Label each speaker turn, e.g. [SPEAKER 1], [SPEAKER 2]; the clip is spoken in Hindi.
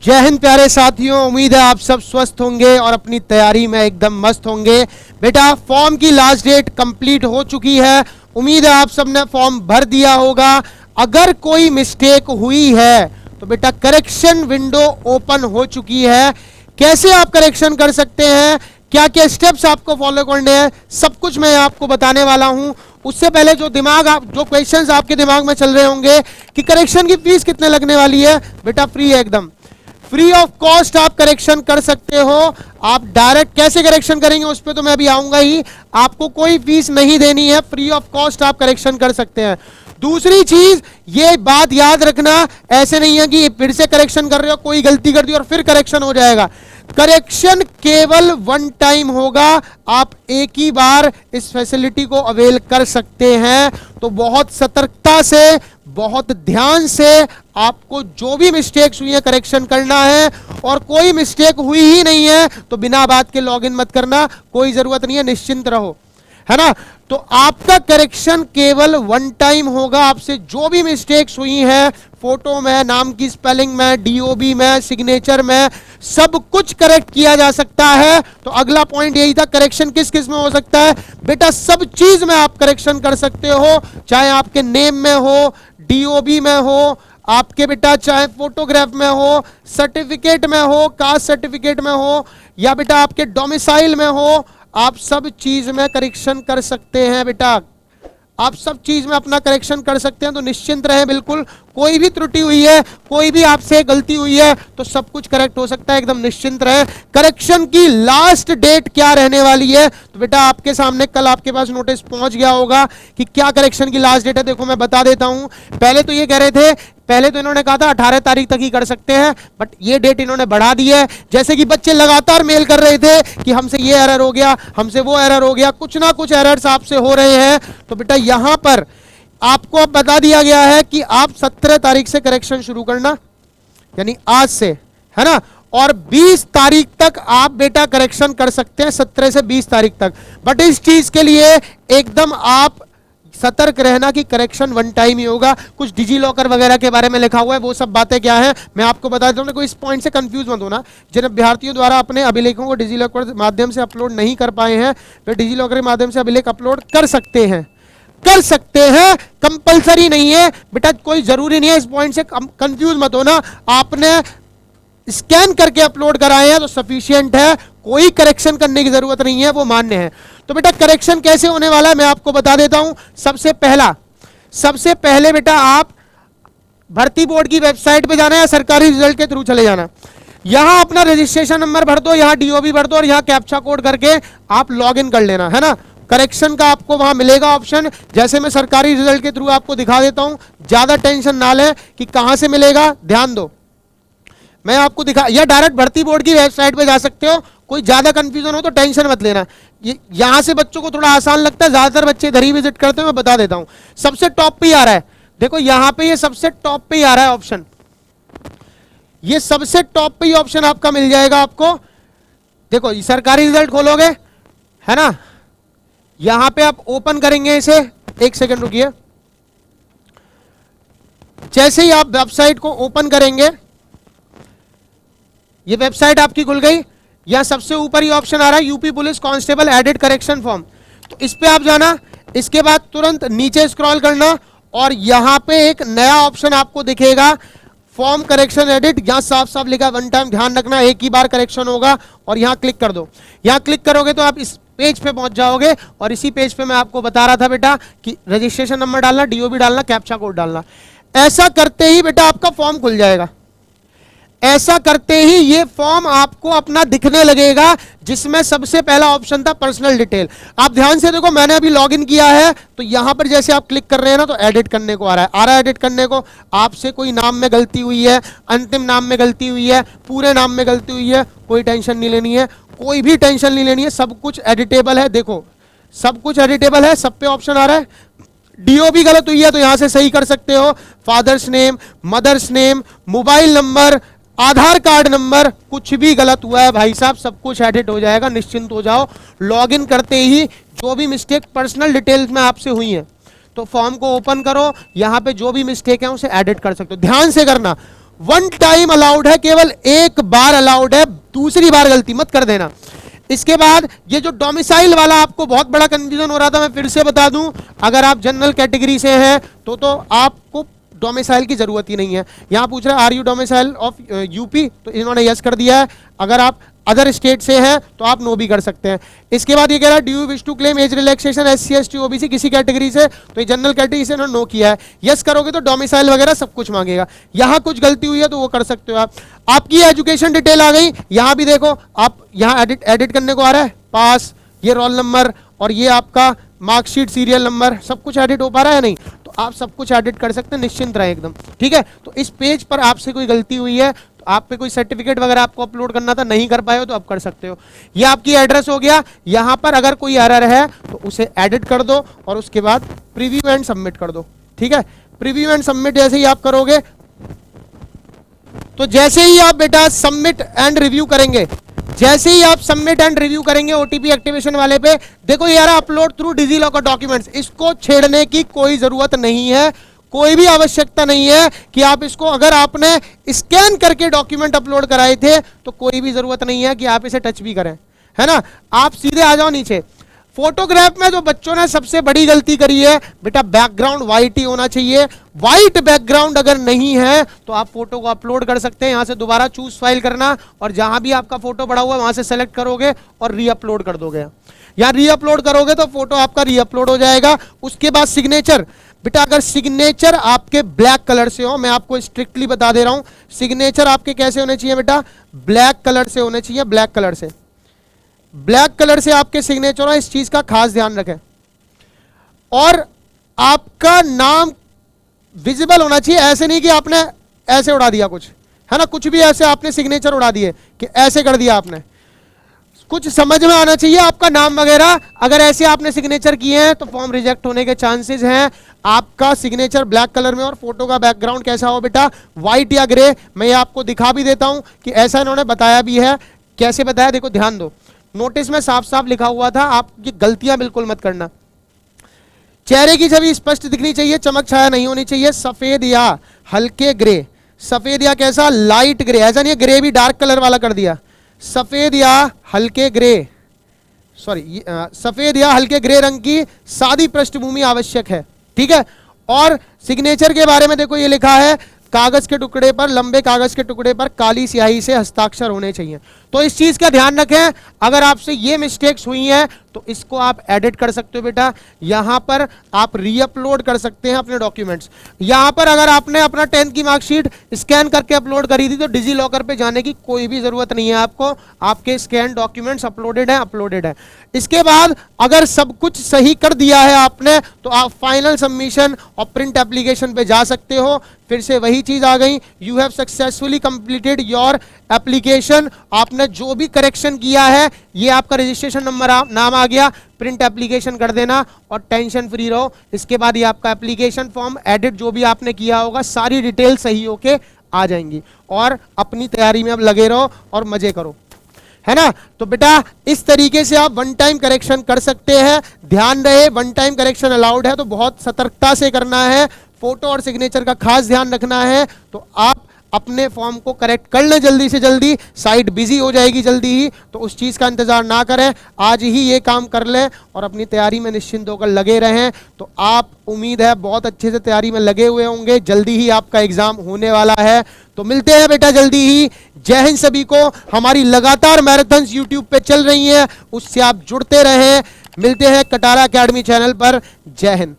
[SPEAKER 1] जय हिंद प्यारे साथियों, उम्मीद है आप सब स्वस्थ होंगे और अपनी तैयारी में एकदम मस्त होंगे। बेटा फॉर्म की लास्ट डेट कंप्लीट हो चुकी है। उम्मीद है आप सबने फॉर्म भर दिया होगा। अगर कोई मिस्टेक हुई है तो बेटा करेक्शन विंडो ओपन हो चुकी है। कैसे आप करेक्शन कर सकते हैं, क्या क्या स्टेप्स आपको फॉलो करने हैं, सब कुछ मैं आपको बताने वाला हूं। उससे पहले जो क्वेश्चंस आपके दिमाग में चल रहे होंगे कि करेक्शन की फीस कितने लगने वाली है, बेटा फ्री है, एकदम फ्री ऑफ कॉस्ट आप करेक्शन कर सकते हो। आप डायरेक्ट कैसे करेक्शन करेंगे उस पर तो मैं अभी आऊंगा ही। आपको कोई फीस नहीं देनी है, फ्री ऑफ कॉस्ट आप करेक्शन कर सकते हैं। दूसरी चीज ये बात याद रखना, ऐसे नहीं है कि फिर से करेक्शन कर रहे हो, कोई गलती कर दी और फिर करेक्शन हो जाएगा। करेक्शन केवल वन टाइम होगा। आप एक ही बार इस फैसिलिटी को अवेल कर सकते हैं। तो बहुत सतर्कता से, बहुत ध्यान से आपको जो भी मिस्टेक्स हुई है करेक्शन करना है। और कोई मिस्टेक हुई ही नहीं है तो बिना बात के लॉगिन मत करना, कोई जरूरत नहीं है, निश्चिंत रहो, है ना। तो आपका करेक्शन केवल वन टाइम होगा। आपसे जो भी मिस्टेक्स हुई हैं, फोटो में, नाम की स्पेलिंग में, डीओबी में, सिग्नेचर में, सब कुछ करेक्ट किया जा सकता है। तो अगला पॉइंट यही था, करेक्शन किस किस में हो सकता है। बेटा सब चीज में आप करेक्शन कर सकते हो, चाहे आपके नेम में हो, डीओबी में हो, आपके बेटा चाहे फोटोग्राफ में हो, सर्टिफिकेट में हो, कास्ट सर्टिफिकेट में हो, या बेटा आपके डोमिसाइल में हो, आप सब चीज में करेक्शन कर सकते हैं। बेटा आप सब चीज में अपना करेक्शन कर सकते हैं। तो निश्चिंत रहे, बिल्कुल कोई भी त्रुटि हुई है, कोई भी आपसे गलती हुई है तो सब कुछ करेक्ट हो सकता है, एकदम निश्चिंत रहे। करेक्शन की लास्ट डेट क्या रहने वाली है, तो बेटा आपके सामने कल आपके पास नोटिस पहुंच गया होगा कि क्या करेक्शन की लास्ट डेट है। देखो मैं बता देता हूं। पहले तो ये कह रहे थे, पहले तो इन्होंने कहा था 18 तारीख तक ही कर सकते हैं, बट ये डेट इन्होंने बढ़ा दी है। जैसे कि बच्चे लगातार मेल कर रहे थे कि हमसे ये एरर हो गया, हमसे वो एरर हो गया, कुछ ना कुछ एरर्स आपसे हो रहे हैं। तो बेटा यहां पर आपको अब बता दिया गया है कि आप 17 तारीख से करेक्शन शुरू करना, यानी आज से, है ना। और 20 तारीख तक आप बेटा करेक्शन कर सकते हैं, 17 से 20 तारीख तक। बट इस चीज के लिए एकदम आप सतर्क रहना कि करेक्शन वन टाइम ही होगा। कुछ डिजी लॉकर वगैरह के बारे में लिखा हुआ है, वो सब बातें क्या है मैं आपको बता देता हूं। कोई इस पॉइंट से कंफ्यूज मत होना। जिन अभ्यर्थियों द्वारा अपने अभिलेखों को डिजी लॉकर के माध्यम से अपलोड नहीं कर पाए हैं, वे डिजी लॉकर के माध्यम से अभिलेख अपलोड कर सकते हैं, कंपलसरी नहीं है बेटा, कोई जरूरी नहीं है। इस पॉइंट से कंफ्यूज मत होना। आपने स्कैन करके अपलोड कराए हैं तो सफिशिएंट है, कोई करेक्शन करने की जरूरत नहीं है, वो मान्य है। तो बेटा करेक्शन कैसे होने वाला है मैं आपको बता देता हूं। सबसे पहले बेटा आप भर्ती बोर्ड की वेबसाइट पे जाना है, सरकारी रिजल्ट के थ्रू चले जाना। यहां अपना रजिस्ट्रेशन नंबर भर दो, यहां डीओबी भर दो और यहां कैप्चा कोड करके आप लॉग इन कर लेना, है ना। करेक्शन का आपको वहां मिलेगा ऑप्शन, जैसे मैं सरकारी रिजल्ट के थ्रू आपको दिखा देता हूं। ज्यादा टेंशन ना लें कि कहां से मिलेगा, ध्यान दो मैं आपको दिखा, या डायरेक्ट भर्ती बोर्ड की वेबसाइट पे जा सकते हो। कोई ज्यादा कंफ्यूजन हो तो टेंशन मत लेना, यहां से बच्चों को थोड़ा आसान लगता है, ज्यादातर बच्चे इधर ही विजिट करते हैं। मैं बता देता हूं, सबसे टॉप पे ही आ रहा है, देखो यहां पे ये सबसे टॉप पे ही आ रहा है ऑप्शन, ये सबसे टॉप पे ही ऑप्शन आपका मिल जाएगा आपको। देखो सरकारी रिजल्ट खोलोगे, है ना, यहां पे आप ओपन करेंगे इसे, एक सेकंड रुकिए। जैसे ही आप वेबसाइट को ओपन करेंगे, ये वेबसाइट आपकी खुल गई। यहां सबसे ऊपर ही ऑप्शन आ रहा है UP police constable edit correction form, तो इस पे आप जाना। इसके बाद तुरंत नीचे स्क्रॉल करना और यहां पे एक नया ऑप्शन आपको दिखेगा, फॉर्म करेक्शन एडिट। यहां साफ साफ लिखा वन टाइम, ध्यान रखना एक ही बार करेक्शन होगा। और यहां क्लिक कर दो। यहां क्लिक करोगे तो आप इस पेज पे पहुंच जाओगे और इसी पेज पे मैं आपको बता रहा था बेटा कि रजिस्ट्रेशन नंबर डालना, डीओबी डालना, कैप्चा कोड डालना। ऐसा करते ही बेटा आपका फॉर्म खुल जाएगा। ऐसा करते ही ये फॉर्म आपको अपना दिखने लगेगा, जिसमें सबसे पहला ऑप्शन था पर्सनल डिटेल। आप ध्यान से देखो, मैंने अभी लॉगिन किया है तो यहां पर जैसे आप क्लिक कर रहे हैं ना तो एडिट करने को आ रहा है एडिट करने को। आपसे कोई नाम में गलती हुई है, अंतिम नाम में गलती हुई है, पूरे नाम में गलती हुई है, कोई टेंशन नहीं लेनी है, कोई भी टेंशन नहीं लेनी है, सब कुछ एडिटेबल है। देखो सब कुछ एडिटेबल है, सब पे ऑप्शन आ रहा है। डीओबी गलत हुई है तो यहां से सही कर सकते हो, father's name, mother's name, mobile number, Aadhaar card number, कुछ भी गलत हुआ है भाई साहब सब कुछ एडिट हो जाएगा, निश्चिंत हो जाओ। लॉगिन करते ही जो भी मिस्टेक पर्सनल डिटेल्स में आपसे हुई है तो फॉर्म को ओपन करो, यहां पे जो भी मिस्टेक है उसे एडिट कर सकते हो। ध्यान से करना, वन टाइम अलाउड है, केवल एक बार अलाउड है, दूसरी बार गलती मत कर देना। इसके बाद ये जो डोमिसाइल वाला आपको बहुत बड़ा कंफ्यूजन हो रहा था, मैं फिर से बता दूं, अगर आप जनरल कैटेगरी से हैं तो आपको डोमिसाइल की जरूरत ही नहीं है। यहां पूछ रहा है are you domicile of UP, तो इन्होंने यस कर दिया है। अगर आप अदर स्टेट से हैं तो आप नो भी कर सकते हैं। इसके बाद ये कह रहा है do you wish to claim age relaxation SC ST OBC किसी कैटेगरी से, तो ये जनरल कैटेगरी से इन्होंने नो किया है। यस करोगे तो डोमिसाइल वगैरह सब कुछ मांगेगा। यहां कुछ गलती हुई है तो वो कर सकते हो आप। आपकी एजुकेशन डिटेल आ गई, यहां भी देखो आप, यहां एडिट करने को आ रहा है, पास, ये रोल नंबर और ये आपका मार्कशीट सीरियल नंबर, सब कुछ एडिट हो पा रहा है नहीं, तो आप सब कुछ एडिट कर सकते हैं, निश्चिंत रहे एकदम, ठीक है। तो इस पेज पर आपसे कोई गलती हुई है, तो आप पे कोई सर्टिफिकेट वगैरह आपको अपलोड करना था, नहीं कर पाए हो तो आप कर सकते हो। ये आपकी एड्रेस हो गया। यहां पर अगर कोई एरर है तो उसे एडिट कर दो और उसके बाद प्रीव्यू एंड सबमिट कर दो, ठीक है। प्रीव्यू एंड सबमिट जैसे ही आप करोगे, तो जैसे ही आप बेटा सबमिट एंड रिव्यू करेंगे, जैसे ही आप सबमिट एंड रिव्यू करेंगे ओटीपी एक्टिवेशन वाले पे, देखो यार अपलोड थ्रू डिजीलॉकर डॉक्यूमेंट्स, इसको छेड़ने की कोई जरूरत नहीं है, कोई भी आवश्यकता नहीं है कि आप इसको, अगर आपने स्कैन करके डॉक्यूमेंट अपलोड कराए थे तो कोई भी जरूरत नहीं है कि आप इसे टच भी करें, है ना। आप सीधे आ जाओ नीचे। फोटोग्राफ में जो बच्चों ने सबसे बड़ी गलती करी है बेटा, बैकग्राउंड व्हाइट ही होना चाहिए। व्हाइट बैकग्राउंड अगर नहीं है तो आप फोटो को अपलोड कर सकते हैं। यहां से दोबारा चूज फाइल करना और जहां भी आपका फोटो पड़ा हुआ है वहां से सेलेक्ट करोगे और रीअपलोड कर दोगे। यहां रीअपलोड करोगे तो फोटो आपका रीअपलोड हो जाएगा। उसके बाद सिग्नेचर, बेटा अगर सिग्नेचर आपके ब्लैक कलर से हो, मैं आपको स्ट्रिक्टली बता दे रहा हूं, सिग्नेचर आपके कैसे होने चाहिए बेटा, ब्लैक कलर से होने चाहिए, ब्लैक कलर से, ब्लैक कलर से आपके सिग्नेचर हो, इस चीज का खास ध्यान रखें। और आपका नाम विजिबल होना चाहिए, ऐसे नहीं कि आपने ऐसे उड़ा दिया कुछ, है ना, कुछ भी ऐसे आपने सिग्नेचर उड़ा दिए कि ऐसे कर दिया आपने, कुछ समझ में आना चाहिए आपका नाम वगैरह। अगर ऐसे आपने सिग्नेचर किए हैं तो फॉर्म रिजेक्ट होने के चांसेस हैं। आपका सिग्नेचर ब्लैक कलर में और फोटो का बैकग्राउंड कैसा हो बेटा, व्हाइट या ग्रे। मैं ये आपको दिखा भी देता हूं कि ऐसा इन्होंने बताया भी है। कैसे बताया देखो, ध्यान दो, नोटिस में साफ साफ लिखा हुआ था, आप ये गलतियां बिल्कुल मत करना। चेहरे की छवि स्पष्ट दिखनी चाहिए, चमक छाया नहीं होनी चाहिए, सफेद या हल्के ग्रे, सफेद या कैसा, लाइट ग्रे, ऐसा नहीं है ग्रे भी डार्क कलर वाला कर दिया, सफेद या हल्के ग्रे, सॉरी सफेद या हल्के ग्रे रंग की सादी पृष्ठभूमि आवश्यक है, ठीक है। और सिग्नेचर के बारे में देखो ये लिखा है, कागज के टुकड़े पर, लंबे कागज के टुकड़े पर काली स्याही से हस्ताक्षर होने चाहिए। तो इस चीज का ध्यान रखें, अगर आपसे ये मिस्टेक्स हुई हैं तो इसको आप एडिट कर सकते हो बेटा। यहां पर आप रीअपलोड कर सकते हैं अपने डॉक्यूमेंट्स। यहां पर अगर आपने अपना 10th की मार्कशीट स्कैन करके अपलोड करी थी तो डिजी लॉकर पे जाने की कोई भी जरूरत नहीं है आपको, आपके स्कैन डॉक्यूमेंट्स अपलोडेड है, अपलोडेड है। इसके बाद अगर सब कुछ सही कर दिया है आपने तो आप फाइनल सबमिशन और प्रिंट एप्लीकेशन पे जा सकते हो। फिर से वही चीज आ गई, you have successfully completed your application. आपने जो भी करेक्शन किया है, ये आपका रजिस्ट्रेशन नंबर नाम आ गया, प्रिंट एप्लीकेशन कर देना और टेंशन फ्री रहो। इसके बाद ये आपका एप्लीकेशन फॉर्म एडिट जो भी आपने किया होगा, सारी डिटेल सही होके आ जाएंगी और अपनी तैयारी में अब लगे रहो और मजे करो, है ना। तो बेटा इस तरीके से आप वन टाइम करेक्शन कर सकते हैं। ध्यान रहे, वन टाइम करेक्शन अलाउड है तो बहुत सतर्कता से करना है, फोटो और सिग्नेचर का खास ध्यान रखना है। तो आप अपने फॉर्म को करेक्ट कर लें जल्दी से जल्दी, साइट बिजी हो जाएगी जल्दी ही, तो उस चीज़ का इंतजार ना करें, आज ही ये काम कर लें और अपनी तैयारी में निश्चिंत होकर लगे रहें। तो आप, उम्मीद है बहुत अच्छे से तैयारी में लगे हुए होंगे, जल्दी ही आपका एग्जाम होने वाला है। तो मिलते हैं बेटा जल्दी ही। जय हिंद सभी को। हमारी लगातार मैराथन्स यूट्यूब पे चल रही हैं, उससे आप जुड़ते रहें। मिलते हैं कटारा एकेडमी चैनल पर। जय हिंद।